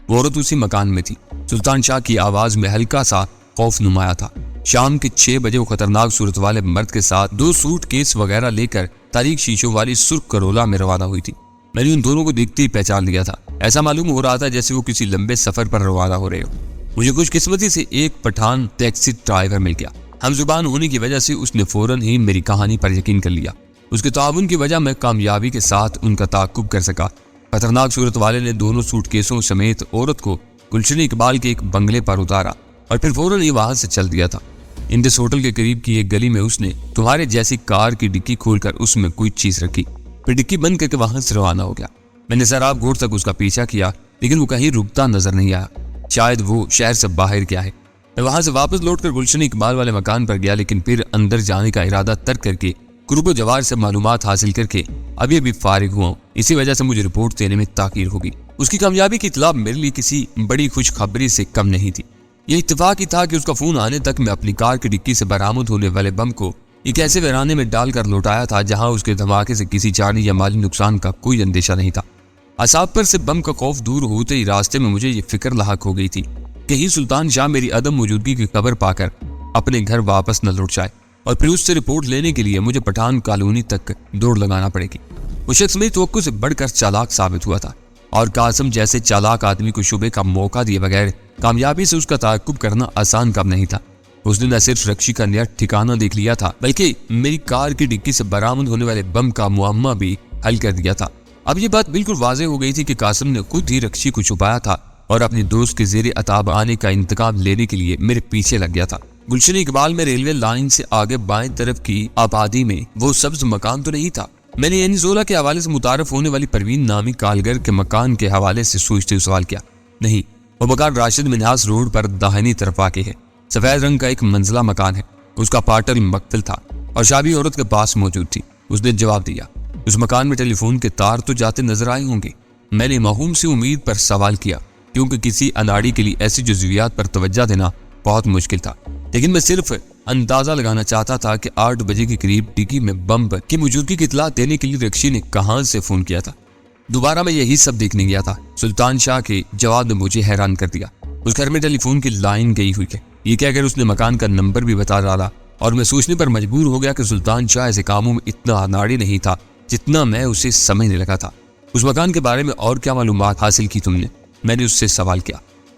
وہ عورت اسی مکان میں تھی۔ سلطان شاہ کی آواز میں ہلکا سا خوف نمایاں تھا۔ شام کے 6 بجے وہ خطرناک صورت والے مرد کے ساتھ 2 سوٹ کیس وغیرہ لے کر تاریک شیشوں والی سرخ کرولا میں روانہ ہوئی تھی۔ میں نے ان دونوں کو دیکھتے ہی پہچان لیا تھا۔ ایسا معلوم ہو رہا تھا جیسے وہ کسی لمبے سفر پر روانہ ہو رہے ہو۔ مجھے خوش قسمتی سے ایک پٹھان ٹیکسی ڈرائیور مل گیا۔ ہم زبان ہونے کی وجہ سے اس نے فوراً ہی میری کہانی پر یقین کر لیا۔ اس کے تعاون کی وجہ میں کامیابی کے ساتھ ان کا تعاقب کر سکا۔ خطرناک صورت والے نے دونوں سوٹ کیسوں سمیت عورت کو گلشن اقبال کے ایک بنگلے پر اتارا اور پھر فوراً ہی وہاں سے چل دیا تھا۔ انڈس ہوٹل کے قریب کی ایک گلی میں اس نے تمہارے جیسی کار کی ڈکی کھول کر اس میں کوئی چیز رکھی، پھر ڈکی بند کر کے وہاں سے روانہ ہو گیا۔ میں نے سراب گھوڑ تک اس کا پیچھا کیا لیکن وہ کہیں رکتا نظر نہیں آیا۔ شاید وہ شہر سے باہر گیا ہے۔ میں وہاں سے واپس لوٹ کر گلشن اقبال والے مکان پر گیا، لیکن پھر اندر جانے کا ارادہ ترک کر کے قرب و جوار سے معلومات حاصل کر کے ابھی فارغ ہوا ہوں۔ اسی وجہ سے مجھے رپورٹ دینے میں تاخیر ہوگی۔ اس کی کامیابی کی اطلاع میرے لیے کسی بڑی خوشخبری سے کم نہیں تھی۔ یہ اتفاق ہی تھا کہ اس کا فون آنے تک میں اپنی کار کی ڈکی سے برآمد ہونے والے بم کو ایک ایسے ویرانے میں ڈال کر لوٹایا تھا جہاں اس کے دھماکے سے کسی جانی یا مالی نقصان کا کوئی اندیشہ نہیں تھا۔ اعصاب پر سے بم کا خوف دور ہوتے ہی راستے میں مجھے یہ فکر لاحق ہو گئی تھی کہ کہیں سلطان شاہ میری عدم موجودگی کی خبر پا کر اپنے گھر واپس نہ لوٹ جائے اور پھر اس سے رپورٹ لینے کے لیے مجھے پٹھان کالونی تک دوڑ لگانا پڑے گی۔ وہ شخص میری توقع سے بڑھ کر چالاک ثابت ہوا تھا اور قاسم جیسے چالاک آدمی کو شبے کا موقع دیے بغیر کامیابی سے اس کا تعاقب کرنا آسان کام نہیں تھا۔ اس نے نہ صرف رکشی کا نیا ٹھکانہ دیکھ لیا تھا بلکہ میری کار کی ڈکی سے برآمد ہونے والے بم کا معمہ بھی حل کر دیا تھا۔ اب یہ بات بالکل واضح ہو گئی تھی کہ قاسم نے خود ہی رکشی کو چھپایا تھا اور اپنے دوست کے زیر عتاب آنے کا انتقام لینے کے لیے میرے پیچھے لگ گیا تھا۔ گلشن اقبال میں ریلوے لائن سے آگے بائیں طرف کی آبادی میں وہ سبز مکان تو نہیں تھا۔ میں نے اینیزولا کے حوالے سے متعارف ہونے والی پروین نامی کالگر کے مکان کے حوالے سے سوچتے سوال کیا۔ نہیں، وہ مکان راشد منہاس روڈ پر داہنی طرف واقع ہے۔ سفید رنگ کا ایک منزلہ مکان ہے۔ اس کا پاٹل مقفل تھا اور شابی عورت کے پاس موجود تھی۔ اس نے جواب دیا، اس مکان میں ٹیلی فون کے تار تو جاتے نظر آئے ہوں گے۔ میں نے موہوم سی امید پر سوال کیا کیونکہ کسی اناڑی کے لیے ایسی جزویات پر توجہ دینا بہت مشکل تھا، لیکن میں صرف اندازہ لگانا چاہتا تھا کہ 8 بجے کے قریب ڈکی میں بم کی موجودگی کی اطلاع دینے کے لیے رکشی نے کہاں سے فون کیا تھا۔ دوبارہ میں یہی سب دیکھنے گیا تھا۔ سلطان شاہ کے جواب نے مجھے حیران کر دیا۔ اس گھر میں ٹیلی فون کی لائن گئی ہوئی ہے، یہ کہہ کر اس نے مکان کا نمبر بھی بتا ڈالا اور میں سوچنے پر مجبور ہو گیا کہ سلطان شاہ ایسے کاموں میں اتنا اناڑی نہیں تھا جتنا میں اسے سمجھنے لگا تھا۔ اس مکان کے بارے میں اور کیا معلومات حاصل کی تم نے؟ میں نے اس سے سوال کیا۔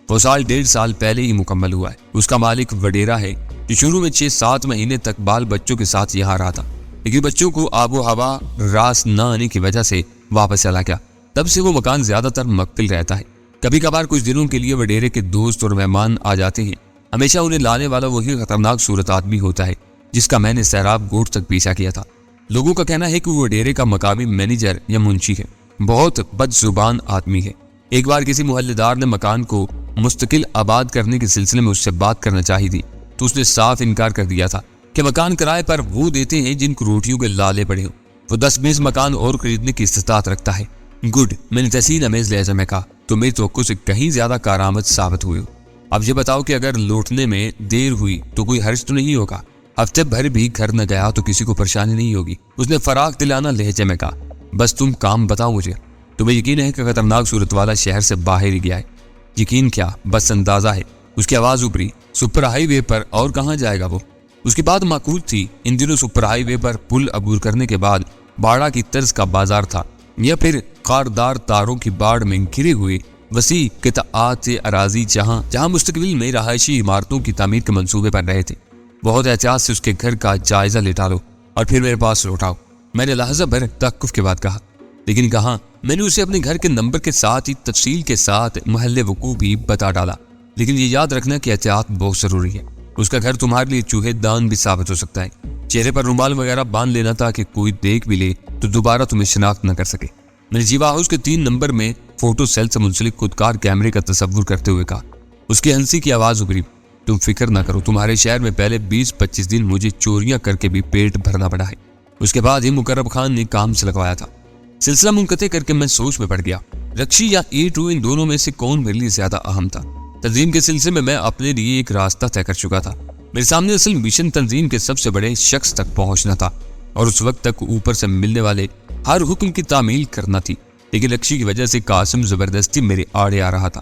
وہ 1.5 سال پہلے ہی مکمل ہوا ہے۔ اس کا مالک وڈیرا ہے جو شروع میں 6-7 مہینے تک بال بچوں کے ساتھ یہاں رہا تھا، لیکن بچوں کو آب و ہوا راس نہ آنے کی وجہ سے واپس چلا گیا۔ تب سے وہ مکان زیادہ تر مقفل رہتا ہے۔ کبھی کبھار کچھ دنوں کے لیے وڈیرے کے دوست اور مہمان آ جاتے ہیں۔ ہمیشہ انہیں لانے والا وہی خطرناک صورت آدمی ہوتا ہے جس کا میں نے سیراب گوٹ تک پیچھا کیا تھا۔ لوگوں کا کہنا ہے کہ وہ وڈیرے کا مقامی مینیجر یا منشی ہے، بہت بد زبان آدمی ہے۔ ایک بار کسی محلے دار نے مکان کو مستقل آباد کرنے کے سلسلے میں اس سے بات کرنا چاہی تھی تو اس نے صاف انکار کر دیا تھا کہ مکان کرائے پر وہ دیتے ہیں جن کو روٹیوں کے لالے پڑے ہوں۔ وہ 10-20 مکان اور خریدنے کی استطاعت رکھتا ہے۔ گڈ، میں نے تحسین امیز لہجے میں کہا، تو میری توقع سے کہیں زیادہ کارآمد ثابت ہوئے ہو۔ اب یہ بتاؤ کہ اگر لوٹنے میں دیر ہوئی تو کوئی حرج تو نہیں ہوگا؟ ہفتے بھر بھی گھر نہ گیا تو کسی کو پریشانی نہیں ہوگی؟ اس نے فراق دلانا لہجے میں کہا۔ بس تم کام بتاؤ مجھے۔ تمہیں یقین ہے کہ خطرناک صورت والا شہر سے باہر ہی گیا ہے؟ یقین کیا، بس اندازہ ہے۔ اس کی آواز ابری۔ سپر ہائی وے پر اور کہاں جائے گا وہ؟ اس کی بات معقول تھی۔ ان دنوں سپر ہائی وے پر پل عبور کرنے کے بعد باڑہ کی طرز کا بازار تھا یا پھر خاردار تاروں کی باڑ میں گھرے ہوئے وسیع قطعات اراضی جہاں مستقبل میں رہائشی عمارتوں کی تعمیر کے منصوبے پر رہے تھے۔ بہت احتیاط سے اس کے گھر کا جائزہ لیٹا لو اور پھر میرے پاس لوٹاؤ، میں نے لحظہ بھر تحقف کے بعد کہا۔ لیکن کہاں؟ میں نے اسے اپنے گھر کے نمبر کے ساتھ ہی تفصیل کے ساتھ محل وقوع بھی بتا ڈالا، لیکن یہ یاد رکھنا کہ احتیاط بہت ضروری ہے۔ اس کا گھر تمہارے لیے چوہے دان بھی ثابت ہو سکتا ہے۔ چہرے پر رومال وغیرہ باندھ لینا تاکہ کوئی دیکھ بھی لے تو دوبارہ تمہیں شناخت نہ کر سکے۔ میں نے جیوا ہاؤس کے 3 نمبر میں فوٹو سیل سے منسلک خودکار کیمرے کا تصور کرتے ہوئے کہا۔ اس کی ہنسی کی آواز ابری۔ تم فکر نہ کرو، تمہارے شہر میں پہلے 20-25 دن مجھے چوریاں کر کے بھی پیٹ بھرنا پڑا ہے۔ اس کے بعد ہی مقرب خان نے کام سے لگوایا تھا۔ سلسلہ منقطع کر کے میں سوچ میں پڑ گیا، رکشی یا A2 ان دونوں میں سے کون میرے لیے زیادہ اہم تھا۔ تنظیم کے سلسلے میں اپنے لیے ایک راستہ طے کر چکا تھا۔ میرے سامنے اصل مشن تنظیم کے سب سے بڑے شخص تک پہنچنا تھا اور اس وقت تک اوپر سے ملنے والے ہر حکم کی تعمیل کرنا تھی، لیکن رکشی کی وجہ سے قاسم زبردستی میرے آڑے آ رہا تھا۔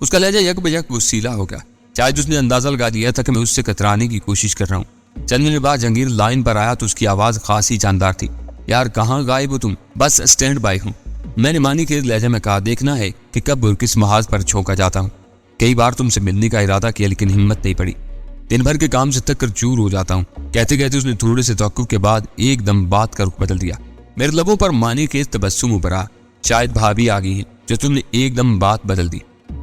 اس کا لہجہ یک بجک وسیلہ ہو گیا، شاید اس نے اندازہ لگا دیا تھا کہ میں اس سے کترانے کی کوشش کر رہا ہوں۔ چند منٹ بعد جہانگیر لائن پر آیا تو اس کی آواز خاصی جاندار تھی۔ یار کہاں غائب ہو تم؟ بس اسٹینڈ بائی ہوں۔ میں نے مانی کے لہجے میں کہا، دیکھنا ہے کہ کب اور کس محاذ پر چھونکا جاتا ہوں۔ کئی بار تم سے ملنے کا ارادہ کیا لیکن ہمت نہیں پڑی، دن بھر کے کام سے تک کر چور ہو جاتا ہوں۔ کہتے کہتے اس نے تھوڑے سے توقف کے بعد ایک دم بات کا رخ بدل دیا۔ میرے لبوں پر مانی کے تبسم ابھرا، شاید بھابھی آ گئی ہے جو تم نے ایک دم بات بدل دی۔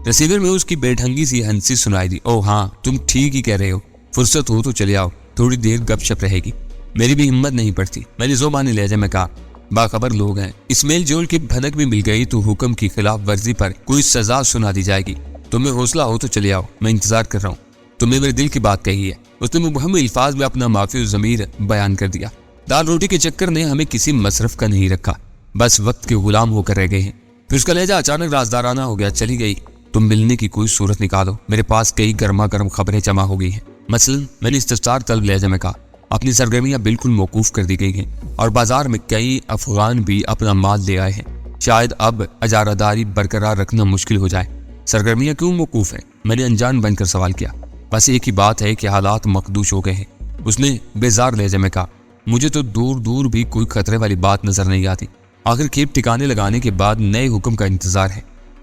ریسیور میں اس کی بے ڈھنگی سی ہنسی سنائی دی۔ او ہاں تم ٹھیک ہی کہہ رہے ہو، فرصت ہو تو چلے آؤ، تھوڑی دیر گپ شپ رہے گی۔ میری بھی ہمت نہیں پڑتی، میں نے زبانی لہجے میں کہا۔ باخبر لوگ ہیں، اس میل جول کی بھنک بھی مل گئی تو حکم کی خلاف ورزی پر کوئی سزا سنا دی جائے گی۔ تمہیں حوصلہ ہو تو چلے آؤ، میں انتظار کر رہا ہوں۔ تم نے میرے دل کی بات کہی ہے، اس نے مبہم الفاظ میں اپنا معافی ضمیر بیان کر دیا۔ دال روٹی کے چکر نے ہمیں کسی مصرف کا نہیں رکھا، بس وقت کے غلام ہو کر رہ گئے ہیں۔ پھر اس کا لہجہ اچانک رازدارانہ ہو گیا۔ چلی گئی، تم ملنے کی کوئی صورت نکالو، میرے پاس کئی گرما گرم خبریں جمع ہو گئی ہیں۔ مثلاً میں نے استفسار طلب لہجے میں کہا، اپنی سرگرمیاں بالکل موقوف کر دی گئی ہیں اور بازار میں کئی افغان بھی اپنا مال لے آئے ہیں۔ شاید اب اجارہ داری برقرار رکھنا مشکل ہو جائے۔ سرگرمیاں کیوں موقوف ہیں؟ میں نے انجان بن کر سوال کیا۔ بس ایک ہی بات ہے کہ حالات مخدوش ہو گئے ہیں، اس نے بیزار لہجے میں کہا۔ مجھے تو دور دور بھی کوئی خطرے والی بات نظر نہیں آتی۔ آخر کھیپ ٹھکانے لگانے کے بعد نئے حکم کا انتظار ہے۔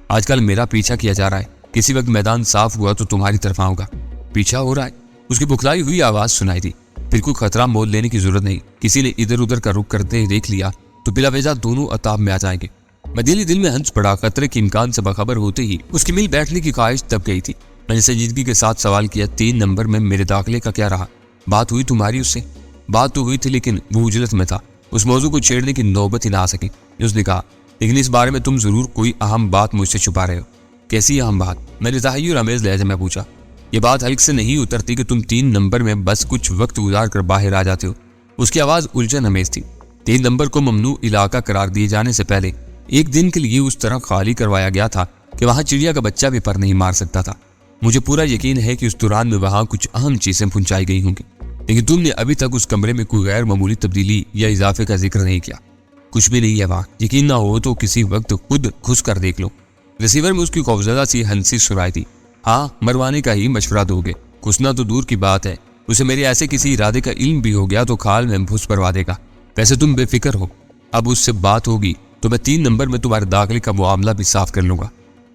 آج کل میرا پیچھا کیا جا رہا ہے، کسی وقت میدان صاف ہوا تو تمہاری طرف آؤں گا۔ پیچھا ہو رہا ہے؟ اس کی بکھلائی ہوئی آواز سنائی دی۔ پھر کوئی خطرہ مول لینے کی ضرورت نہیں، کسی نے ادھر ادھر کا رخ کرتے دیکھ لیا تو بلا وجہ دونوں عطاب میں آ جائیں گے۔ میں دل میں ہنس پڑا، خطرے کے امکان سے باخبر ہوتے ہی اس کی مل بیٹھنے کی خواہش دب گئی تھی۔ میں نے سنجیدگی کے ساتھ سوال کیا، 3 نمبر میں میرے داخلے کا کیا رہا؟ بات ہوئی تمہاری اس سے؟ بات تو ہوئی تھی لیکن وہ اجلت میں تھا، اس موضوع کو چھیڑنے کی نوبت ہی نہ آ سکی۔ اس نے کہا، لیکن اس بارے میں تم ضرور کوئی اہم بات مجھ سے چھپا رہے ہو۔ کیسی اہم بات؟ میں نے تحیر امیز لہجے میں پوچھا۔ یہ بات حلق سے نہیں اترتی کہ تم 3 نمبر میں بس کچھ وقت گزار کر باہر آ جاتے ہو۔ اس کی آواز الجھن امیز تھی۔ 3 نمبر کو ممنوع علاقہ قرار دیے جانے سے پہلے ایک دن کے لیے اس طرح خالی کروایا گیا تھا کہ وہاں چڑیا کا بچہ بھی پر نہیں مار سکتا تھا۔ مجھے پورا یقین ہے کہ اس دوران میں وہاں کچھ اہم چیزیں پہنچائی گئی ہوں گی، لیکن تم نے ابھی تک اس کمرے میں کوئی غیر معمولی تبدیلی یا اضافے کا ذکر نہیں کیا۔ کچھ بھی نہیں ہے وہاں، یقین نہ ہو تو کسی وقت خود گھس کر دیکھ لو۔ ریسیور میں اس کی خوفزدہ سی ہنسی سنائی تھی۔ ہاں، مروانے کا ہی مشورہ دو گے؟ گھسنا تو دور کی بات ہے، اسے میرے ایسے کسی ارادے کا علم بھی ہو گیا تو کھال میں بھس پروا دے گا۔ ویسے تم بے فکر ہو، اب اس سے بات ہوگی تو میں 3 نمبر میں تمہارے داخلے کا معاملہ بھی صاف کر لوں گا،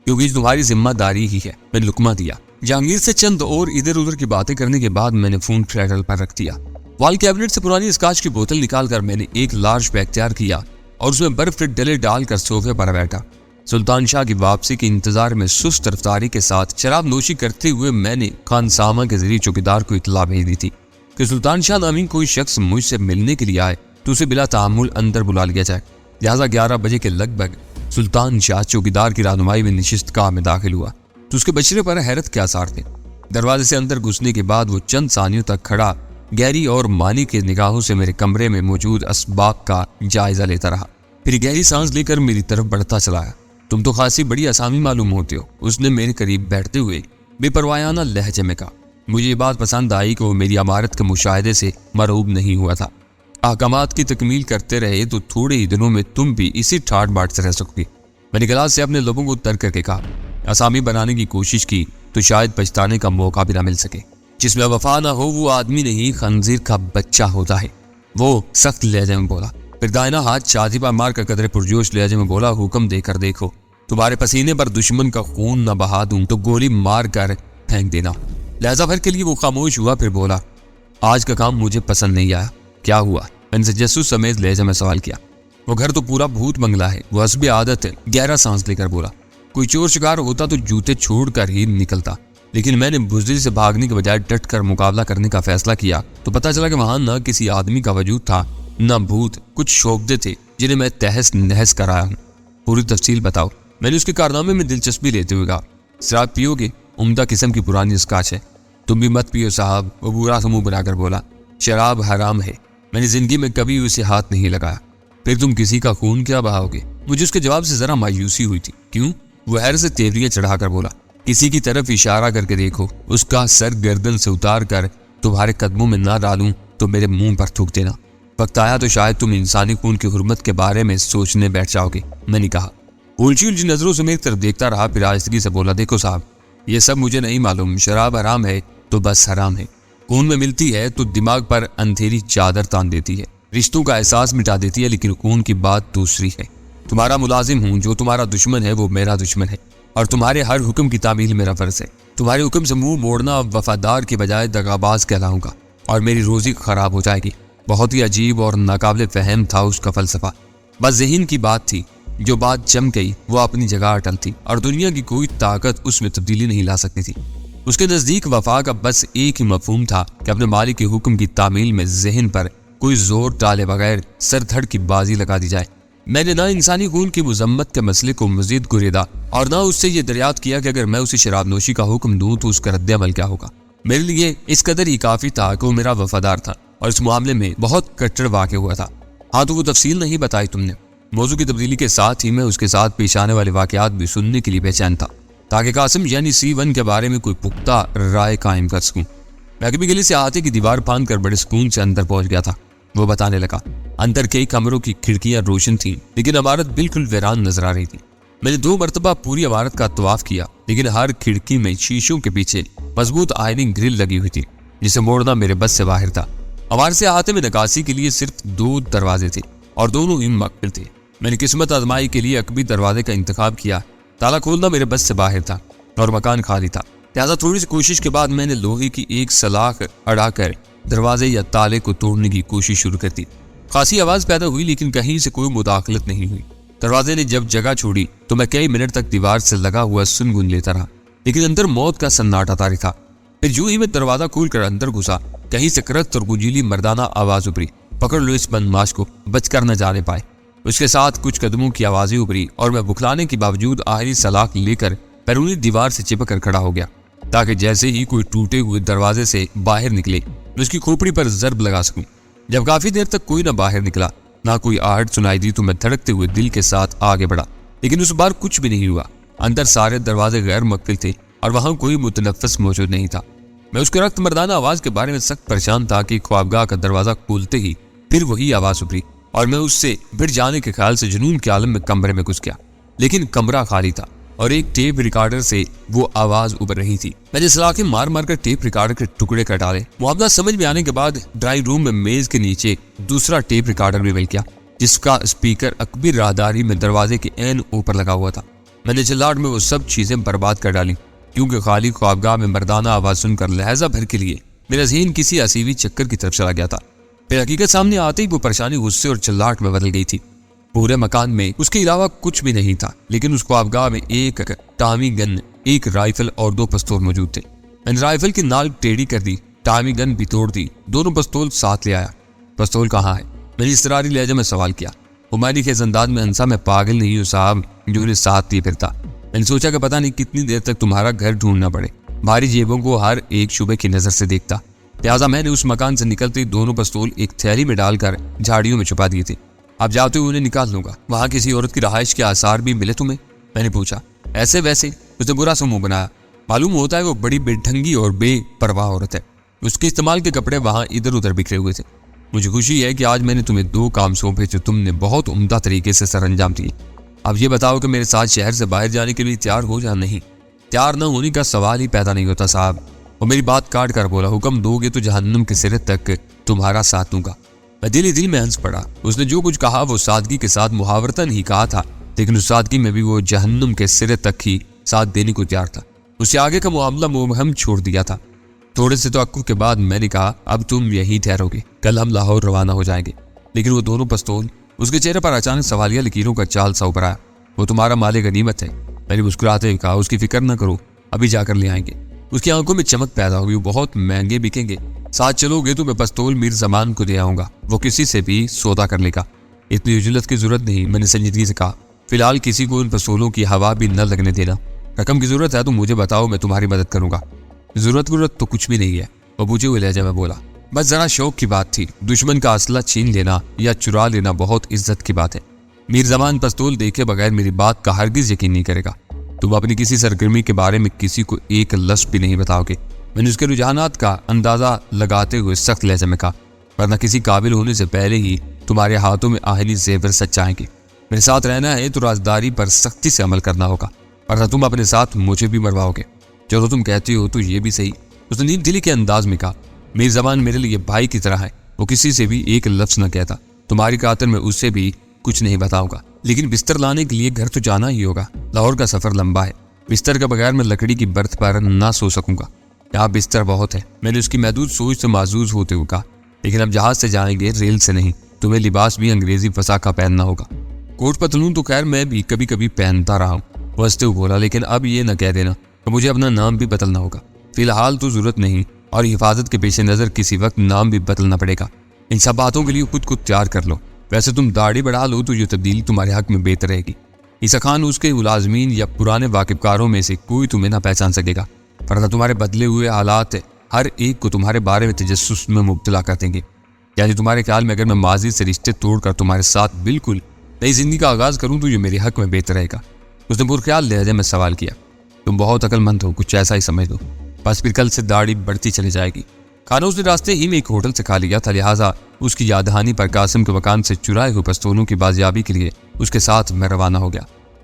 کیونکہ تمہاری ذمہ داری ہی ہے۔ میں نے لقمہ دیا۔ جہانگیر سے چند اور ادھر ادھر کی باتیں کرنے کے بعد میں نے فون فلیٹل پر رکھ دیا۔ وال کیبنٹ سے پرانی اسکاچ کی بوتل نکال کر میں نے ایک لارج پیک تیار کیا اور اس میں برف کے ڈلے ڈال کر صوفے پر بیٹھا۔ سلطان شاہ کی واپسی کے انتظار میں سست رفتاری کے ساتھ شراب نوشی کرتے ہوئے میں نے خان سامہ کے ذریعے چوکیدار کو اطلاع بھیج دی تھی کہ سلطان شاہ نامی کوئی شخص مجھ سے ملنے کے لیے آئے تو اسے بلا تعامل اندر بلا لیا جائے۔ لہٰذا 11 بجے کے لگ بھگ سلطان شاہ چوکیدار کی رہنمائی میں نشست گاہ میں داخل ہوا تو اس کے بچڑے پر حیرت کے آثار تھے۔ دروازے سے اندر گھسنے کے بعد وہ چند ثانیوں تک کھڑا گہری اور مانی کے نگاہوں سے میرے کمرے میں موجود اسباق کا جائزہ لیتا رہا، پھر گہری سانس لے کر میری طرف بڑھتا چلا آیا۔ تم تو خاصی بڑی آسامی معلوم ہوتے ہو، اس نے میرے قریب بیٹھتے ہوئے بے پروایانہ لہجے میں کہا۔ مجھے یہ بات پسند آئی کہ وہ میری عمارت کے مشاہدے سے مرعوب نہیں ہوا تھا۔ احکامات کی تکمیل کرتے رہے تو تھوڑے ہی دنوں میں تم بھی اسی ٹھاٹ باٹ سے رہ سکتی۔ میں نے گلاس سے اپنے لبوں کو تر کر کے کہا، آسامی بنانے کی کوشش کی تو شاید پچھتانے کا موقع بھی نہ مل سکے۔ جس میں وفا نہ ہو وہ آدمی نہیں، خنزیر کا بچہ ہوتا ہے، وہ سخت لہجے میں بولا۔ پھر دائنا ہاتھ چھاتی پر مار کر قدرے پرجوش لہجے میں بولا، حکم دے کر دیکھو، تمہارے پسینے پر دشمن کا خون نہ بہا دوں تو گولی مار کر پھینک دینا۔ لہذا بھر کے لیے وہ خاموش ہوا، پھر بولا، آج کا کام مجھے پسند نہیں آیا۔ کیا ہوا؟ میں نے تجسس سمیت لہجے میں سوال کیا۔ وہ گھر تو پورا بھوت بنگلہ ہے، وہ حسب عادت ہے، گہرا سانس لے کر بولا، کوئی چور شکار ہوتا تو جوتے چھوڑ کر ہی نکلتا، لیکن میں نے بزدلی سے بھاگنے کے بجائے ڈٹ کر مقابلہ کرنے کا فیصلہ کیا تو پتہ چلا کہ وہاں نہ کسی آدمی کا وجود تھا نہ بھوت، کچھ شوبدے تھے جنہیں میں تہس نہس کر آیا ہوں۔ پوری تفصیل بتاؤ۔ میں نے اس کے کارنامے میں دلچسپی لیتے ہوئے کہا، شراب پیو گے؟ عمدہ قسم کی پرانی اسکاچ ہے، تم بھی مت پیو صاحب، وہ برا سا منہ بنا کر بولا، شراب حرام ہے، میں نے زندگی میں کبھی اسے ہاتھ نہیں لگایا۔ پھر تم کسی کا خون کیا بہاؤ گے؟ مجھے اس کے جواب سے ذرا مایوسی ہوئی تھی۔ کیوں؟ وہ حیر سے تیوریاں چڑھا کر بولا، کسی کی طرف اشارہ کر کے دیکھو، اس کا سر گردن سے اتار کر تمہارے قدموں میں نہ ڈالوں تو میرے منہ پر تھوک دینا، وقت آیا تو شاید تم انسانی خون کی حرمت کے بارے میں سوچنے بیٹھ جاؤ گے۔ میں نے کہا، الجھی الجھی نظروں سے میری طرف دیکھتا رہا، پھر آہستگی سے بولا، دیکھو صاحب، یہ سب مجھے نہیں معلوم، شراب حرام ہے تو بس حرام ہے، خون میں ملتی ہے تو دماغ پر اندھیری چادر تان دیتی ہے، رشتوں کا احساس مٹا دیتی ہے، لیکن خون کی بات دوسری ہے۔ تمہارا ملازم ہوں، جو تمہارا دشمن ہے وہ میرا دشمن ہے، اور تمہارے ہر حکم کی تعمیل میرا فرض ہے۔ تمہارے حکم سے منہ موڑنا وفادار کے بجائے دغاباز کہلاؤں گا، اور میری روزی خراب ہو جائے گی۔ بہت ہی عجیب اور ناقابل فہم تھا اس کا فلسفہ، بس ذہن کی بات تھی۔ جو بات جم گئی وہ اپنی جگہ اٹل تھی، اور دنیا کی کوئی طاقت اس میں تبدیلی نہیں لا سکتی تھی۔ اس کے نزدیک وفا کا بس ایک ہی مفہوم تھا کہ اپنے مالک کے حکم کی تعمیل میں ذہن پر کوئی زور ڈالے بغیر سر دھڑ کی بازی لگا دی جائے۔ میں نے نہ انسانی خون کی مذمت کے مسئلے کو مزید گریدا، اور نہ اس سے یہ دریافت کیا کہ اگر میں اسے شراب نوشی کا حکم دوں تو اس کا رد عمل کیا ہوگا۔ میرے لیے اس قدر ہی کافی تھا کہ وہ میرا وفادار تھا، اور اس معاملے میں بہت کٹڑ واقع ہوا تھا۔ ہاں، تو وہ تفصیل نہیں بتائی تم نے۔ موضوع کی تبدیلی کے ساتھ ہی میں اس کے ساتھ پیش آنے والے واقعات بھی سننے کے لیے بے چین تھا، تاکہ قاسم یعنی C1 کے بارے میں کوئی پختہ رائے قائم کر سکوں۔ میں اگلی گلی سے احاطے کی دیوار پھاند کر بڑے سکون سے اندر پہنچ گیا تھا۔ وہ بتانے لگا، اندر کئی کمروں کی کھڑکیاں روشن تھیں، لیکن عمارت بالکل ویران نظر آ رہی تھی۔ میں نے 2 مرتبہ پوری عمارت کا طواف کیا، لیکن ہر کھڑکی میں شیشوں کے پیچھے مضبوط آئرنگ گرل لگی ہوئی تھی، جسے موڑنا میرے بس سے باہر تھا۔ عمارت سے احاطے میں نکاسی کے لیے صرف 2 دروازے تھے، اور دونوں ہی مقفل تھے۔ میں نے قسمت آزمائی کے لیے عقبی دروازے کا انتخاب کیا۔ تالا کھولنا میرے بس سے باہر تھا، اور مکان خالی تھا، لہٰذا تھوڑی سی کوشش کے بعد میں نے لوہے کی ایک سلاخ اڑا کر دروازے یا تالے کو توڑنے کی کوشش شروع کر دی۔ خاصی آواز پیدا ہوئی، لیکن کہیں سے کوئی مداخلت نہیں ہوئی۔ دروازے نے جب جگہ چھوڑی تو میں کئی منٹ تک دیوار سے لگا ہوا سنگن لیتا رہا، لیکن اندر موت کا سناٹا طاری تھا۔ پھر جو ہی میں دروازہ کھول کر اندر گھسا، کہیں سے کرخت اور گنجیلی مردانہ آواز ابھری، پکڑ لو اس بدماش کو، بچ کر نہ جانے پائے۔ اس کے ساتھ کچھ قدموں کی آوازیں ابھری، اور میں بکھلانے کے باوجود آخری سلاخ لے کر بیرونی دیوار سے چپک کر کھڑا ہو گیا، تاکہ جیسے ہی کوئی ٹوٹے ہوئے دروازے سے باہر نکلے اس کی کھوپڑی پر ضرب لگا سکوں۔ جب کافی دیر تک کوئی نہ باہر نکلا، نہ کوئی آہٹ سنائی دی، تو میں دھڑکتے ہوئے دل کے ساتھ آگے بڑھا، لیکن اس بار کچھ بھی نہیں ہوا۔ اندر سارے دروازے غیر مقفل تھے، اور وہاں کوئی متنفس موجود نہیں تھا۔ میں اس کرخت مردانہ آواز کے بارے میں سخت پریشان تھا کہ خوابگاہ کا دروازہ کھولتے ہی پھر وہی آواز ابھری، اور میں اس سے بھڑ جانے کے خیال سے جنون کے عالم میں کمرے میں گھس گیا، لیکن کمرہ خالی تھا، اور ایک ٹیپ ریکارڈر سے وہ آواز ابھر رہی تھی۔ میں نے سلاخیں مار مار کر ٹیپ ریکارڈر کے ٹکڑے کر ڈالے۔ معاملہ سمجھ میں آنے کے بعد ڈرائنگ روم میں میز کے نیچے دوسرا ٹیپ ریکارڈر بھی مل گیا، جس کا اسپیکر اکبر راہداری میں دروازے کے عین اوپر لگا ہوا تھا۔ میں نے چلاٹ میں وہ سب چیزیں برباد کر ڈالی، کیونکہ خالی خوابگاہ میں مردانہ آواز سن کر لہجہ بھر کے لیے میرا ذہن کسی اسیوی چکر کی طرف چلا گیا تھا۔ پھر حقیقت سامنے آتے ہی وہ پریشانی غصے اور چلاٹ میں بدل گئی تھی۔ پورے مکان میں اس کے علاوہ کچھ بھی نہیں تھا، لیکن اس خوابگاہ میں ایک ٹامی گن، ایک رائفل اور 2 پستول موجود تھے۔ میں نے رائفل کی نال ٹیڑھی کر دی، ٹامی گن بھی توڑ دی، دونوں پستول ساتھ لے آیا۔ پستول کہاں ہے؟ میں نے اضطراری لہجے میں سوال کیا۔ ہماری خیز انداز میں ہنسا، میں پاگل نہیں ہوں صاحب جو انہیں ساتھ لیے پھرتا۔ میں نے سوچا کہ پتہ نہیں کتنی دیر تک تمہارا گھر ڈھونڈنا پڑے، بھاری جیبوں کو ہر ایک شعبے کی نظر سے دیکھتا، لہٰذا میں نے اس مکان سے نکلتے 2 پستول ایک تھیلی میں ڈال کر جھاڑیوں میں چھپا دیے تھے۔ اب جاتے ہوئے انہیں نکال لوں گا۔ وہاں کسی عورت کی رہائش کے آثار بھی ملے تمہیں؟ میں نے پوچھا۔ ایسے ویسے اس نے برا سا منہ بنایا۔ معلوم ہوتا ہے وہ بڑی بے ڈھنگی اور بے پرواہ عورت ہے۔ اس کے استعمال کے کپڑے وہاں ادھر ادھر بکھرے ہوئے تھے۔ مجھے خوشی ہے کہ آج میں نے تمہیں 2 کام سونپے جو تم نے بہت عمدہ طریقے سے سر انجام دیے۔ اب یہ بتاؤ کہ میرے ساتھ شہر سے باہر جانے کے لیے تیار ہو یا نہیں؟ تیار نہ ہونے کا سوال ہی پیدا نہیں ہوتا صاحب۔ وہ میری بات کاٹ کر بولا، حکم دو گے تو جہنم کے سرے تک تمہارا ساتھ دوں گا۔ میں دل ہی دل میں ہنس پڑا۔ اس نے جو کچھ کہا وہ سادگی کے ساتھ محاورتاً ہی کہا تھا، لیکن اس سادگی میں بھی وہ جہنم کے سرے تک ہی ساتھ دینے کو تیار تھا۔ اس سے آگے کا معاملہ مبہم چھوڑ دیا تھا۔ تھوڑے سے توقف کے بعد میں نے کہا، اب تم یہی ٹھہرو گے، کل ہم لاہور روانہ ہو جائیں گے۔ لیکن وہ 2 پستول، اس کے چہرے پر اچانک سوالیہ لکیروں کا چال سا ابھر آیا۔ وہ تمہارا مال غنیمت ہے، میں نے مسکراتے ہوئے کہا۔ اس کی فکر نہ کرو، ابھی جا کر لے آئیں گے۔ اس کی آنکھوں میں چمک پیدا ہوئی۔ وہ بہت مہنگے بکیں گے، ساتھ چلو گے تو میں پستول میر زمان کو دے آؤں گا، وہ کسی سے بھی سودا کر لے گا۔ اتنی اجلت کی ضرورت نہیں، میں نے سنجیدگی سے کہا۔ فی الحال کسی کو ان پستولوں کی ہوا بھی نہ لگنے دینا۔ رقم کی ضرورت ہے تو مجھے بتاؤ، میں تمہاری مدد کروں گا۔ ضرورت تو کچھ بھی نہیں ہے، وہ بوجھے ہوئے لہجے میں بولا۔ بس ذرا شوق کی بات تھی۔ دشمن کا اسلحہ چھین لینا یا چرا لینا بہت عزت کی بات ہے۔ میر زمان پستول دیکھے بغیر میری بات کا ہرگز یقین نہیں کرے گا۔ تم اپنی کسی سرگرمی کے بارے میں کسی کو ایک لفظ بھی نہیں بتاؤ گے۔ میں نے اس کے رجحانات کا اندازہ لگاتے ہوئے سخت لہجے میں کہا، ورنہ کسی قابل ہونے سے پہلے ہی تمہارے ہاتھوں میں آہلی زیور سچ جائیں گے۔ میرے ساتھ رہنا ہے تو رازداری پر سختی سے عمل کرنا ہوگا، ورنہ تم اپنے ساتھ مجھے بھی مرواؤ گے۔ چلو تم کہتی ہو تو یہ بھی صحیح، اس نے نیند دلی کے انداز میں کہا۔ میری زبان میرے لیے بھائی کی طرح ہے، وہ کسی سے بھی ایک لفظ نہ کہتا۔ تمہاری خاطر میں اس سے بھی کچھ نہیں بتاؤں گا، لیکن بستر لانے کے لیے گھر تو جانا ہی ہوگا۔ لاہور کا سفر لمبا ہے، بستر کے بغیر میں لکڑی کی برتھ پر نہ سو سکوں گا۔ یہاں بستر بہت ہے، میں نے اس کی محدود سوچ سے معزوز ہوتے ہوئے کہا، لیکن اب جہاز سے جائیں گے، ریل سے نہیں۔ تمہیں لباس بھی انگریزی فضا کا پہننا ہوگا۔ کوٹ پتلون تو خیر میں بھی کبھی کبھی پہنتا رہا ہوں، وہ ہنستے ہوئے بولا، لیکن اب یہ نہ کہہ دینا کہ مجھے اپنا نام بھی بدلنا ہوگا۔ فی الحال تو ضرورت نہیں، اور حفاظت کے پیش نظر کسی وقت نام بھی بدلنا پڑے گا۔ ان سب باتوں کے لیے خود کو تیار کر لو۔ ویسے تم داڑھی بڑھا لو تو یہ تبدیلی تمہارے حق میں بہتر رہے گی۔ عیسیٰ خان اس کے ملازمین یا پرانے واقف کاروں میں سے کوئی تمہیں نہ پہچان سکے گا، ورنہ تمہارے بدلے ہوئے حالات ہر ایک کو تمہارے بارے میں تجسس میں مبتلا کر دیں گے۔ یعنی تمہارے خیال میں اگر میں ماضی سے رشتے توڑ کر تمہارے ساتھ بالکل نئی زندگی کا آغاز کروں تو یہ میرے حق میں بہتر رہے گا۔ اس نے پرخیال لہجے میں سوال کیا۔ تم بہت عقل مند ہو، کچھ ایسا ہی سمجھ لو، بس پھر کل سے داڑھی بڑھتی چلی جائے گی۔ کھانا اس نے راستے ہی میں ایک ہوٹل سے کھا لیا تھا، لہٰذا اس کی یاد دہانی پر قاسم کے مکان سے چرائے ہوئے پستولوں کی بازیابی کے لیے اس کے ساتھ میں روانہ ہو گیا۔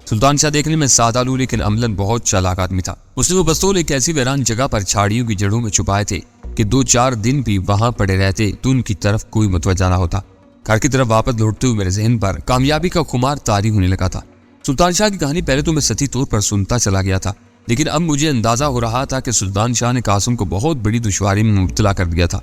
سلطان شاہ دیکھنے میں سادہ لو لیکن عملاً بہت چالاک آدمی تھا۔ اس نے وہ پستول ایک ایسی ویران جگہ پر جھاڑیوں کی جڑوں میں چھپائے تھے کہ 2-4 دن بھی وہاں پڑے رہتے تو ان کی طرف کوئی متوجہ نہ ہوتا۔ گھر کی طرف واپس لوٹتے ہوئے میرے ذہن پر کامیابی کا خمار طاری ہونے لگا تھا۔ سلطان شاہ کی کہانی پہلے تو میں سطحی طور پر سنتا چلا گیا تھا، لیکن اب مجھے اندازہ ہو رہا تھا کہ سلطان شاہ نے قاسم کو بہت بڑی دشواری میں مبتلا کر دیا تھا۔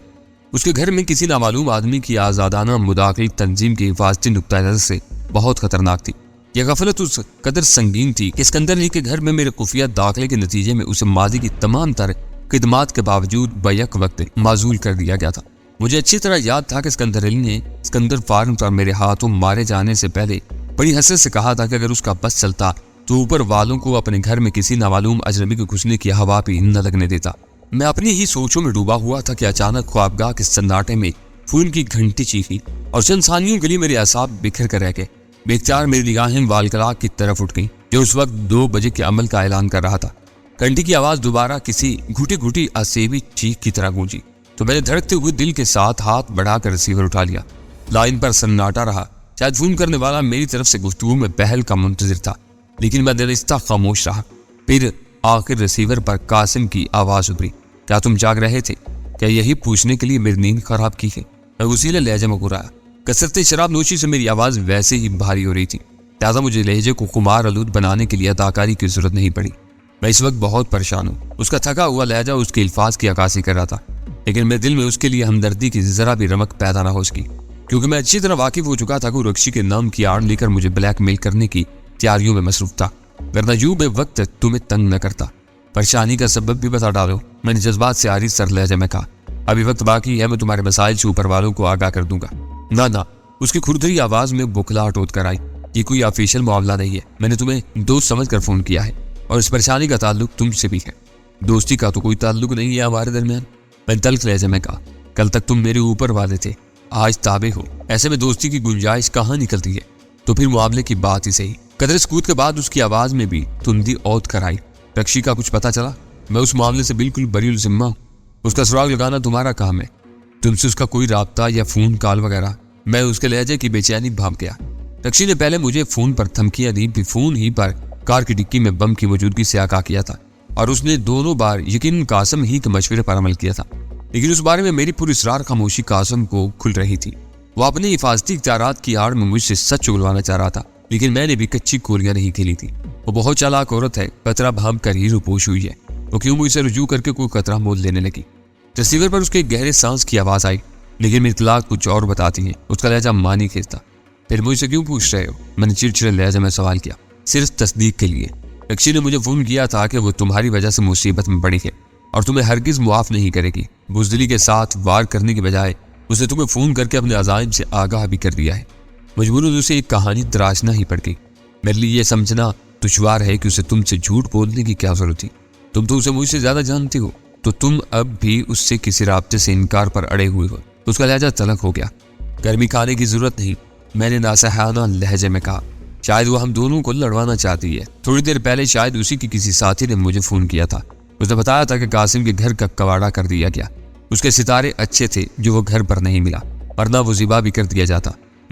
اس کے گھر میں کسی نامعلوم آدمی کی آزادانہ مداخلت تنظیم کی حفاظتی نقطہ نظر سے بہت خطرناک تھی۔ یہ غفلت اس قدر سنگین تھی کہ اسکندر علی کے گھر میں میرے خفیہ داخلے کے نتیجے میں اسے ماضی کی تمام تر خدمات کے باوجود بیک وقت معزول کر دیا گیا تھا۔ مجھے اچھی طرح یاد تھا کہ اسکندر علی نے اسکندر فارم پر میرے ہاتھوں مارے جانے سے پہلے بڑی حسرت سے کہا تھا کہ اگر اس کا بس چلتا تو اوپر والوں کو اپنے گھر میں کسی نامعلوم اجنبی کو گھسنے کی ہوا بھی نہ لگنے دیتا۔ میں اپنی ہی سوچوں میں ڈوبا ہوا تھا کہ اچانک خوابگاہ کے سناٹے میں فون کی گھنٹی چیخی اور چند ثانیوں کے لیے میرے اعصاب بکھر کر رہ گئے۔ بیکچار میری نگاہیں والکلاک کی طرف اٹھ گئیں جو اس وقت 2 بجے کے عمل کا اعلان کر رہا تھا۔ گھنٹی کی آواز دوبارہ کسی گھٹی گھٹی اسیبی چیخ کی طرح گونجی تو میں نے دھڑکتے ہوئے دل کے ساتھ ہاتھ بڑھا کر ریسیور اٹھا لیا۔ لائن پر سناٹا رہا، شاید فون کرنے والا میری طرف سے گفتگو میں پہل کا منتظر تھا، لیکن میں دلستہ خاموش رہا۔ پھر آخر ریسیور پر قاسم کی آواز ابھری، کیا تم جاگ رہے تھے؟ کیا یہی پوچھنے کے لیے میری نیند خراب کی ہے؟ میں غصیلے لہجے میں گرایا۔ کثرت شراب نوشی سے میری آواز ویسے ہی بھاری ہو رہی تھی، لہٰذا مجھے لہجے کو خمار آلود بنانے کے لیے اداکاری کی ضرورت نہیں پڑی۔ میں اس وقت بہت پریشان ہوں۔ اس کا تھکا ہوا لہجہ اس کے الفاظ کی عکاسی کر رہا تھا، لیکن میرے دل میں اس کے لیے ہمدردی کی ذرا بھی رمق پیدا نہ ہو سکی، کیونکہ میں اچھی طرح واقف ہو چکا تھا کہ رکشی کے نام کی آڑ لے کر مجھے بلیک میل کرنے کی تیاریوں میں مصروف تھا، ورنہ یوں بے وقت تمہیں تنگ نہ کرتا۔ پریشانی کا سبب بھی بتا ڈالو، میں نے جذبات سے عارض سر لہجے میں کہا۔ ابھی وقت باقی ہے، میں تمہارے مسائل سے اوپر والوں کو آگاہ کر دوں گا۔ نہ، اس کی کھردری آواز میں بکھلاہٹ اٹھ کر آئی۔ یہ کوئی آفیشل معاملہ نہیں ہے، میں نے تمہیں دوست سمجھ کر فون کیا ہے، اور اس پریشانی کا تعلق تم سے بھی ہے۔ دوستی کا تو کوئی تعلق نہیں ہے ہمارے درمیان، میں تلخ لہجے میں کہا۔ کل تک تم میرے اوپر والے تھے، آج تابع ہو، ایسے میں دوستی کی گنجائش کہاں نکلتی ہے؟ تو پھر معاملے کی بات ہی صحیح۔ قدر سکوت کے بعد اس کی آواز میں بھی تندی اوت کر آئی۔ رکشی کا کچھ پتا چلا؟ میں اس معاملے سے بالکل بری الذمہ ہوں، اس کا سراغ لگانا تمہارا کام ہے۔ تم سے اس کا کوئی رابطہ یا فون کال وغیرہ؟ میں اس کے لہجے کی بے چینی بھاپ گیا۔ رکشی نے پہلے مجھے فون پر دھمکیاں دی، پھر فون ہی پر کار کی ڈکی میں بم کی موجودگی سے آگاہ کیا تھا، اور اس نے دونوں بار یقیناً قاسم ہی کے مشورے پر عمل کیا تھا، لیکن اس بارے میں میری پوری اسرار خاموشی قاسم کو کھل رہی تھی۔ وہ اپنے حفاظتی اختیارات کی آڑ میں مجھ سے سچ اگلوانا چاہ رہا تھا، لیکن میں نے بھی کچی گولیاں نہیں کھیلی تھی۔ وہ بہت چالاک عورت ہے، قطرہ بھانپ کر ہی روپوش ہوئی ہے۔ وہ کیوں مجھ سے رجوع کر کے کوئی قطرہ مول لینے لگی؟ ریسیور پر اس کے گہرے سانس کی آواز آئی، لیکن میری اطلاعات کچھ اور بتاتی ہیں۔ اس کا لہجہ مانی خیز تھا۔ پھر مجھ سے کیوں پوچھ رہے ہو؟ میں نے چڑچڑے لہجے میں سوال کیا۔ صرف تصدیق کے لیے۔ رکشی نے مجھے فون کیا تھا کہ وہ تمہاری وجہ سے مصیبت میں پڑی ہے اور تمہیں ہرگز معاف نہیں کرے گی۔ بزدلی کے ساتھ وار کرنے کے بجائے اس نے تمہیں فون کر کے اپنے عزائم سے آگاہ بھی کر دیا ہے۔ مجبوراً اسے ایک کہانی تراشنا ہی پڑ گئی۔ میرے لیے یہ سمجھنا دشوار ہے کہ اسے تم سے جھوٹ بولنے کی کیا ضرورت تھی۔ تم تو اسے مجھ سے زیادہ جانتی ہو، تو تم اب بھی اس سے کسی رابطے سے انکار پر اڑے ہوئے ہو۔ اس کا لہجہ تلخ ہو گیا۔ گرمی کھانے کی ضرورت نہیں، میں نے ناصحانہ لہجے میں کہا۔ شاید وہ ہم دونوں کو لڑوانا چاہتی ہے۔ تھوڑی دیر پہلے شاید اسی کی کسی ساتھی نے مجھے فون کیا تھا۔ اس نے بتایا تھا کہ قاسم کے گھر کا کواڑا کر دیا گیا۔ اس کے ستارے اچھے تھے جو وہ گھر پر نہیں ملا، ورنہ وہ ذبح بھی کر دیا جاتا۔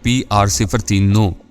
PR039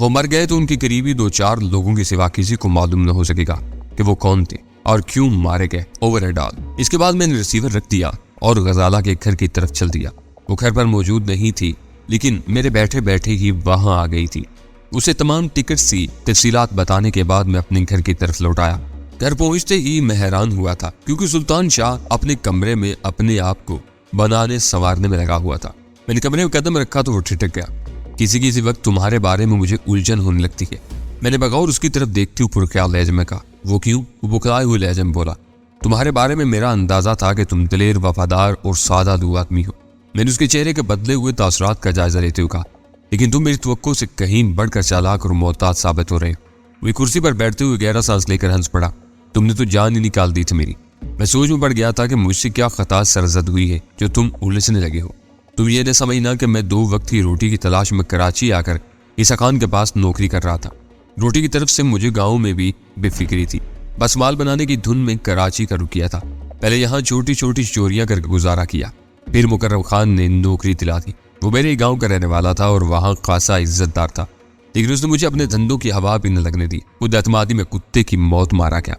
وہ مر گئے تو ان کے قریبی 2-4 لوگوں کے سوا کسی کو معلوم نہ ہو سکے گا کہ وہ کون تھے اور کیوں مارے گئے۔ Over had all. اس کے بعد میں نے ریسیور رکھ دیا اور غزالہ کے گھر کی طرف چل دیا۔ وہ گھر پر موجود نہیں تھی، لیکن میرے بیٹھے بیٹھے ہی وہاں آ گئی تھی۔ اسے تمام ٹکٹ سی تفصیلات بتانے کے بعد میں اپنے گھر کی طرف لوٹ آیا۔ گھر پہنچتے ہی میں حیران ہوا تھا کیونکہ سلطان شاہ اپنے کمرے میں اپنے آپ کو بنانے سنوارنے میں لگا ہوا تھا۔ میں نے کمرے میں قدم رکھا تو وہ ٹھٹک گیا۔ کسی وقت تمہارے بارے میں مجھے الجھن ہونے لگتی ہے۔ میں نے بغور اس کی طرف دیکھتی ہوئے پرخیال لہجے میں کہا۔ وہ کیوں؟ وہ بکھلائے ہوئے لہجے میں بولا۔ تمہارے بارے میں میرا اندازہ تھا کہ تم دلیر، وفادار اور سادہ دو آدمی ہو۔ میں نے اس کے چہرے کے بدلے ہوئے تاثرات کا جائزہ لیتے ہوئے کہا، لیکن تم میری توقع سے کہیں بڑھ کر چالاک اور محتاط ثابت ہو رہے ہو۔ وہ کرسی پر بیٹھتے ہوئے گہرا سانس لے کر ہنس پڑا۔ تم نے تو جان ہی نکال دی تھی میری۔ میں سوچ میں پڑ گیا تھا کہ مجھ سے کیا خطا سرزد ہوئی ہے جو تم الجھنے لگے ہو۔ تم یہ نہ سمجھنا کہ میں 2 وقت کی روٹی کی تلاش میں کراچی آ کر عیسیٰ خان کے پاس نوکری کر رہا تھا۔ روٹی کی طرف سے مجھے گاؤں میں بھی بے فکری تھی، بس مال بنانے کی دھن میں کراچی کا رک کیا تھا۔ پہلے یہاں چھوٹی چھوٹی چوریاں کر کے گزارا کیا، پھر مکرم خان نے نوکری دلا دی۔ وہ میرے گاؤں کا رہنے والا تھا اور وہاں خاصا عزت دار تھا، لیکن اس نے مجھے اپنے دھندوں کی ہوا بھی نہ لگنے دی۔ خود اعتمادی میں کتے کی موت مارا گیا۔